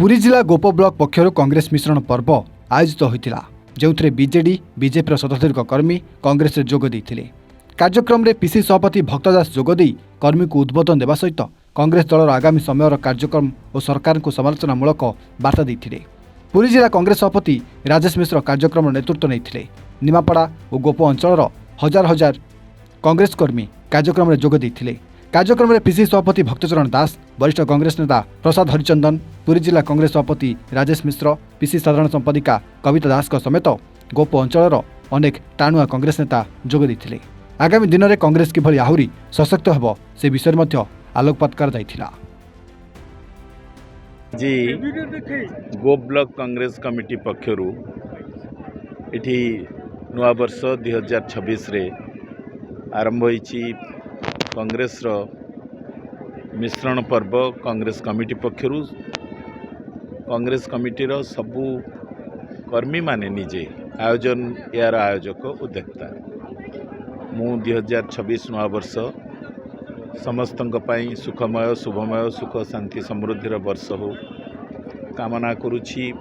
पुरी जिला गोप ब्लॉक पक्षर कांग्रेस मिश्रण पर्व आयोजित होता जो बीजेडी बीजेपी शताधिक कर्मी कांग्रेस जोग देते। कार्यक्रम में पीसी सभापति भक्तदास जोगदे कर्मी को उद्बोधन देवा सहित कांग्रेस दलर आगामी समय कार्यक्रम और सरकार को समालोचनामूलक बार्ता देते। पुरी जिला कांग्रेस सभापति राजेश मिश्र कार्यक्रम नेतृत्व नहीं। निमापड़ा और गोप अंचल हजार हजार कांग्रेस कर्मी कार्यक्रम में जोग देते। कार्यक्रम में पीसी सभापति भक्तचरण दास, वरिष्ठ कांग्रेस नेता प्रसाद हरिचंदन, पुरी जिला कांग्रेस सभापति राजेश मिश्र, पीसी साधारण संपादिका कविता दास समेत गोप अंचल अनेक टाणुआ कांग्रेस नेता जोग देते। आगामी दिन में कांग्रेस किभली आहुरी सशक्त हेब से विषय में आलोकपात कर जी गोप ब्लॉक कांग्रेस कमिटी पक्षरु इठी नुआ वर्ष 2026 रे आरंभ होईची कांग्रेस रो मिश्रण पर्व। कांग्रेस कमिटी पक्षरु कांग्रेस कमिटी रो सबु कर्मी माने निजे आयोजन यार आयोजक उद्योक्ता मु 2026 नुआ वर्ष समस्तंक पाई सुखमय शुभमय सुख शांति समृद्धिर वर्ष हो कामना करुछि,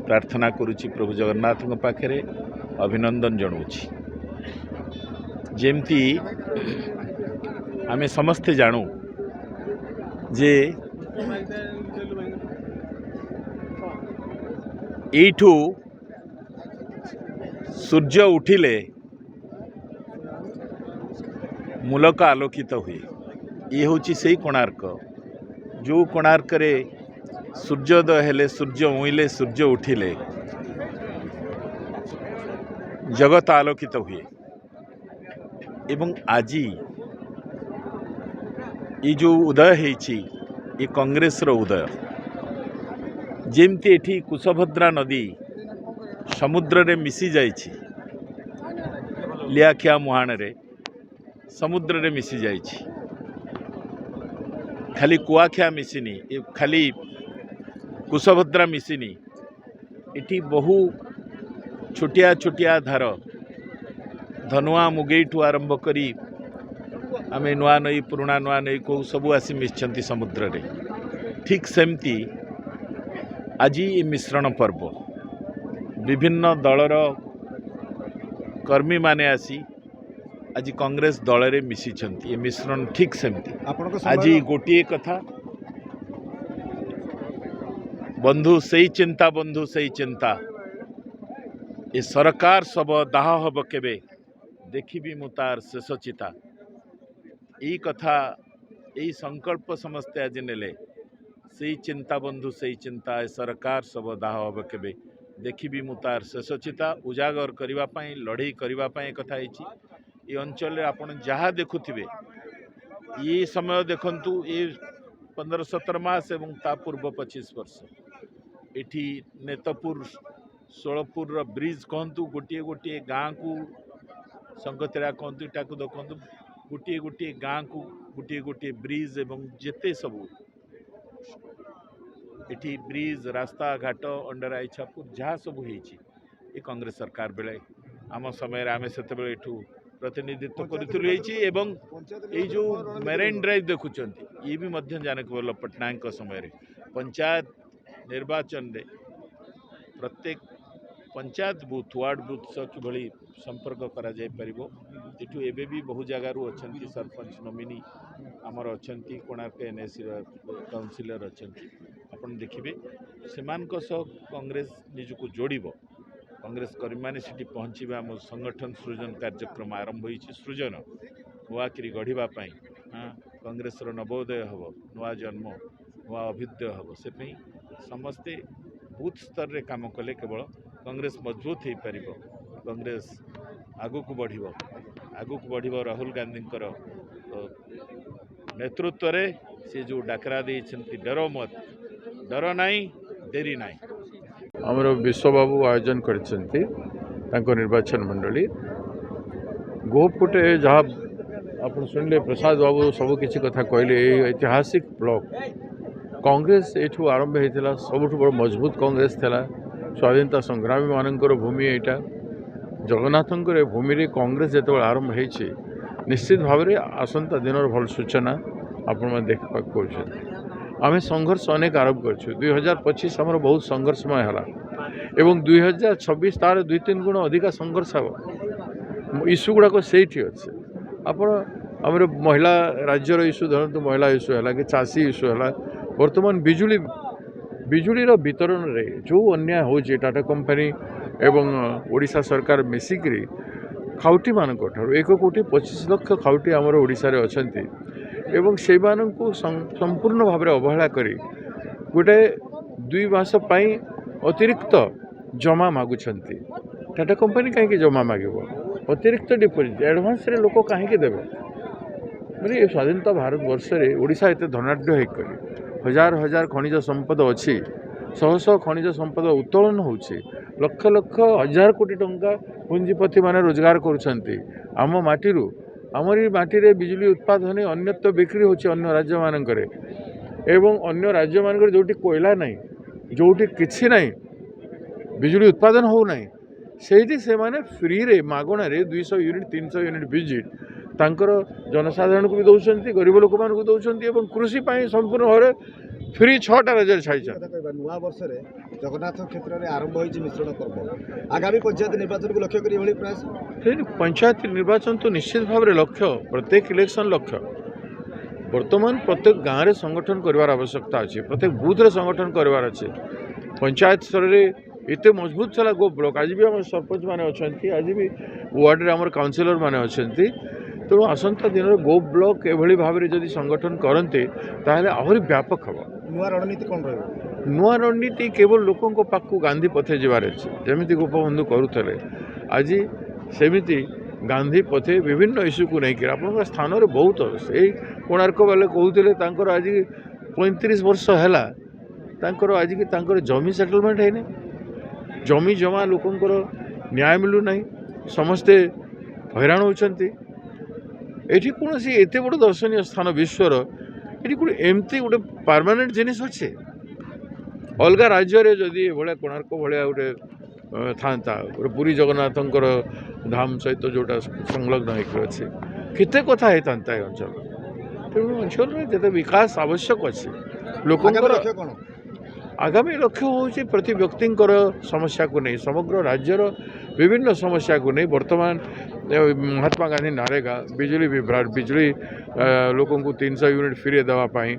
प्रार्थना करुछि। प्रभु जगन्नाथ पाखे अभिनंदन जनाऊछि। जेमती आमे समस्ते जानू जे एठू सूर्य उठिले मुलक आलोकित हुए। ये हूँ से कोणार्क जो कोणार्क रे सूर्योदय हेले, सूर्य उइले, सूर्य उठिले जगत आलोकित हुए। एवं आजी ये जो उदय है ये कांग्रेस रो उदय। जेमती एठी कुशभद्रा नदी समुद्र रे मिसी जाइछि, लियाखिया मुहाण रे समुद्र रे मिसी जाइछि। खाली कुआखिया मिसिनी, खाली कुशभद्रा मिसिनी, इटी बहु छोटिया छोटिया धार धनुआ मुगेठू आरंभ करी आमे नुआ नई पुराणा नुआ नई को सबू आसी मिशंती समुद्र रे। ठीक सेमती आज ये मिश्रण पर्व विभिन्न दलर कर्मी माने आसी आज कांग्रेस दल रे मिसी छंती। ये मिश्रण ठीक सेमती आज गोटे कथा बंधु सही चिंता, बंधु सही चिंता, ये सरकार सब दाह हब केबे देखिबी मुतार शेष चिता। यही कथा यही संकल्प समस्ते आज नेले। सही चिंता बंधु सही चिंता, ये सरकार सब दाह हब केबे देखिबी मुतार शेष चिता। उजागर करिवा पाई, लड़ई करिवा पाई कथा हैछि। ये अंचल आपन जहाँ देखुथिबे ये समय देखंतु ये 15-17 मास एवं ता पूर्व 25 वर्ष एठी नेतपुर सोलपुर ब्रिज कहतु गोटे गोटे गाँ को संगतरा कहतु इटाकू देखु गोटे गोटे गाँ को गोटे गोटे ब्रिज एवं जेते सबू एठी ब्रिज रास्ता घाट अंडर आईछापुर जहाँ सब ये कांग्रेस सरकार बेले आम समय आम से एठू प्रतिनिधित्व कर जो मेरीन ड्राइव देखुं ये भी जानक वल्लभ पट्टनायक समय रे पंचायत निर्वाचन रे प्रत्येक पंचायत बूथ वार्ड बूथ सह कि संपर्क करा जाय परिबो। एठू एबे भी बहु जगारू अछंती सरपंच नोमिनी आमर अछंती कोणार्क एनएसी काउंसिलर अछंती। आपण देखिबे सेमानक सह कांग्रेस निजको जोड़िबो। कांग्रेस कर्मी मैंने सिटी पहुँचे आम संगठन सृजन कार्यक्रम आरंभ होइछि। सृजन नुआकरी गढ़ापी कांग्रेस नवोदय हम नुआ जन्म नुआ अभ्युदय हम से समस्ते बूथ स्तर रे काम कले केवल कांग्रेस मजबूत हो पार। कांग्रेस आगुक बढ़ राहुल गांधी नेतृत्व रे से जो डाकरा देइछन्ति डर मत, डर नाई देरी नाई। आमर विश्वबाबू आयोजन करछन्ति तांको निर्वाचन मंडली गोपटे जहाँ आप शुणिले प्रसाद बाबू सब किसी कथा कहले। ऐतिहासिक ब्लॉक कांग्रेस एठू आरंभ होता सबुठ बड़ मजबूत कांग्रेस थला। स्वाधीनता संग्रामी मानकर भूमि यहाँ जगन्नाथंकर भूमि रे कांग्रेस जो आरंभ हो निश्चित भाव में आसंता दिन भल सूचना आपण देखा। आम संघर्ष अनेक आरंभ कर 2025 आम बहुत संघर्षमय है एवं 2026 तार 2-3 गुण अधिक संघर्ष हम इश्यू गुड़ाक से अच्छे आपण आम महिला राज्यर इश्यू धरतु महिला इश्यू है कि चाषी इश्यू है बर्तमान बिजुलीर वितरण में जो अन्याय हो टाटा कंपनी एवं ओडिशा सरकार मिसिकी खाउटी मान 1,25,00,000 खाउटी आमर ओडिशा रे अछंती एवं से संपूर्ण भाव में अवहेला करी गोटे 2 मास पई अतिरिक्त जमा मागुछंती टाटा कंपनी कहीं जमा मागिब अतिरिक्त डिपोजिट एडवांस रे लोक कहीं देवे बोले स्वाधीनता भारत वर्ष रे ओडिशा एते धनाढ्य होकर हजार हजार खनिज संपद अच्छी शह शह खनिज संपद उत्तोलन होछि लक्ष लक्ष हजार कोटी टंका पुंजीपति माने रोजगार करुछंती आम माटीरू आमरी माटी रे बिजली उत्पादन अन्यत्र बिक्री होछि अन्य राज्य मानकरे एवं अन्य राज्य मानकरे जोटी कोयला नहीं जोटी किछि नहीं बिजली उत्पादन हो नहीं सेठी से माने फ्री रे मागणा रे 200 यूनिट 300 यूनिट बिजिट तांकर जनसाधारण को भी दौरान गरीब लोक मान दौरान और कृषि संपूर्ण भाव फ्री 6टा राज्य छाई नुआ वर्ष जगन्नाथ क्षेत्र में आरंभ होती मिश्रण पर्व आगामी पंचायत निर्वाचन को लक्ष्य कर प्रयास पंचायत निर्वाचन तो निश्चित भाव में लक्ष्य प्रत्येक इलेक्शन लक्ष्य वर्तमान प्रत्येक गाँव में संगठन करार आवश्यकता अच्छी प्रत्येक बूथ रे संगठन करार अच्छे पंचायत स्तर में एत मजबूत चला गो ब्लॉक आज भी आम सरपंच मैंने अच्छा आज भी वार्ड रे आम काउंसिलर मैंने अच्छा तेणु आसंता दिन गो ब्लॉक एभली भाव में जदि संगठन करते ताहले आहरी व्यापक हम नुआ रणनीति कौन रही नुआ रणनीति केवल लोकों पाक गांधी पथे जबार अच्छे जमी गोपबंधु करुले आज सेमिति गांधी पथे विभिन्न इश्यू को लेकर आप स्थान में बहुत से कोणार्क वाले कहते आज 35 वर्ष है आज की जमी सेटलमेंट है जमी जमा लोकंर न्याय मिलूना समस्ते हैरान होती एठी कौन सी एत बड़ दर्शनीय स्थान विश्वर ये गोटे एमती गोटे परमानेंट जिनिस अच्छे अलग राज्य रे जदि भाया कोणार्क भाया गोटे था गोटे पुरी जगन्नाथ धाम सहित जोटा संलग्न होकर अच्छे केते कथा होता अंचल तेणु अंचल में जिते विकास आवश्यक अच्छे लोकंर आगामी लक्ष्य हूँ प्रति व्यक्ति समस्या को नहीं समग्र राज्यर विभिन्न समस्या को नहीं वर्तमान महात्मा गांधी नारेगा बिजली विभ्राट बिजली लोकों को 300 यूनिट फ्री देवाई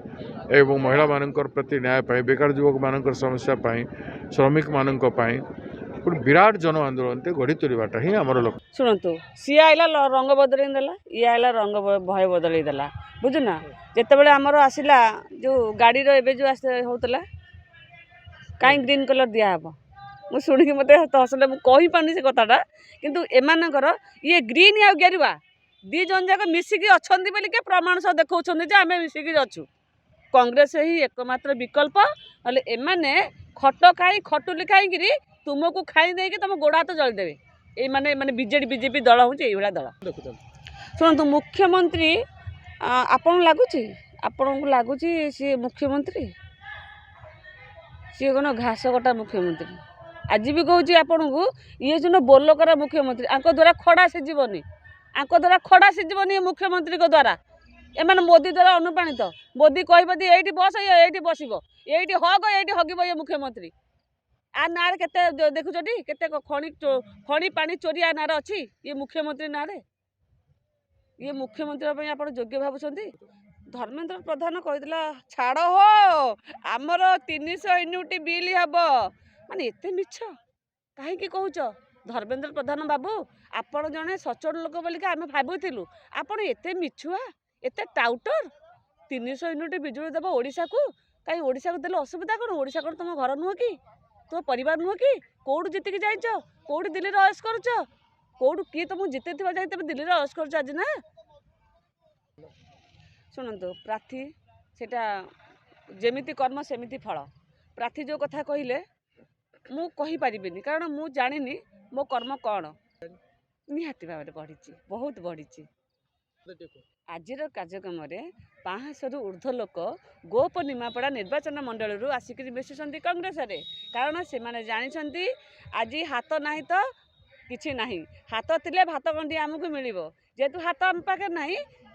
एवं महिला मानकर प्रति न्याय पाई बेकार युवक मानकर समस्या पाई श्रमिक मानक पाई गोटे विराट जन आंदोलन गढ़ी तोलवाटा ही आमर लक्ष्य शुणु सी आइला रंग बदल देला ये आइला रंग भय बदल देला बुझुना जिते आमर आसला जो गाड़ी जो होता कहीं ग्रीन कलर दिहब मुझे शुणिक मत हसले मुझे पानी से कथाटा किंतु एमानकर ये ग्रीन या गेरुआ दी जन जाक मिसिकी अच्छा बोलिके प्रमाण सह देखा आम मिसिकी अच्छु कांग्रेस ही एकमात्र विकल्प ना एमाने खट खाई खटुली खाई तुमको खाई देकी तुम गोड़ हाथ जलिदेवे ये माने माने बीजेपी दल हूँ ये दल शुणु मुख्यमंत्री आपन लगुच सी मुख्यमंत्री सी कौन घास कटा मुख्यमंत्री आज भी कहूँ आपन को ये जो बोलकर मुख्यमंत्री आंक द्वारा खड़ा सीजनी आंक द्वारा खड़ा सीजनी ये मुख्यमंत्री द्वारा एम मोदी द्वारा अनुप्राणित मोदी कहब ये बस ये बस ये हग ये हगिब ये मुख्यमंत्री आ ना के देखुटी के खणी पानी चोरी आ ना अच्छी ये मुख्यमंत्री ना ये मुख्यमंत्री आप योग्य भावुं धर्मेंद्र प्रधान कहला छाड़ हो आमर 300 यूनिट बिल हम माने एते मिछ कहीं कौच धर्मेंद्र प्रधान बाबू आपण जड़े सचोट लोक बोलिक आम भावुलु आपण एते मिछुआ एते टाउटर 300 यूनिट बिजुली देव ओडिशा को कहीं ओडिशा को देले असुविधा कौन ओडिशा कौन तुम घर नुह कि तुम परिवार नुह कि कौटू जीतिक जाइच कौटी दिल्ली अयस करुच कौटू किए तुमको जिते तुम दिल्ली अयस करुच आज ना शुणु प्रार्थी सेटा जेमिति कर्म सेमिति फल प्रार्थी जो कथा कहले मु कहि पारिबिनी कारण मु जानिनी मो कर्म कौन निहाती भाव बढ़ी बहुत बढ़ी आज कार्यक्रम में 500 रु ऊर्ध्व लोक गोप निमापड़ा निर्वाचन मंडल आसिक मिशुंट कांग्रेस रे कारण से माने जानी आज हाथ ना तो किसी ना हाथ थिले भात गंडी आमको मिल जेहेतु हाथ आम पाखे ना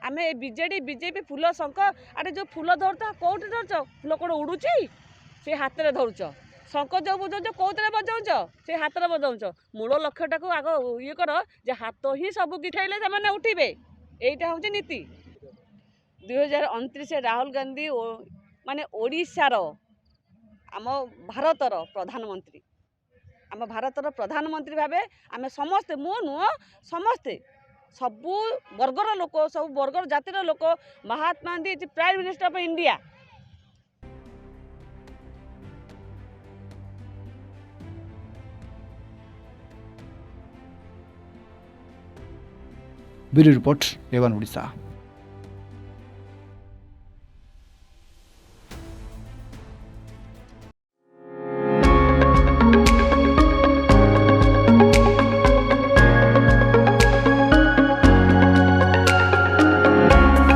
आमे बीजेडी बीजेपी फूल शंख आरे जो फूल धरता कौटे धरच फूल कौन उड़ुची से हाथ में धरुच शंख जो बजाउच कौन बजाउच से हाथ में बजाउच मूल लक्ष्यटा को आग ये कर जे हाथ ही सब किठाइले से उठिबे एटा हूँ नीति 2029 राहुल गांधी माने ओडिशार आम भारतर प्रधानमंत्री आम भारतर प्रधानमंत्री भावे आम समस्ते मो नुह समस्ते सबू वर्गर लोक सब वर्गर जातिर लोक Mahatma Gandhi is prime minister of India. Bureau report एवन ओडिशा।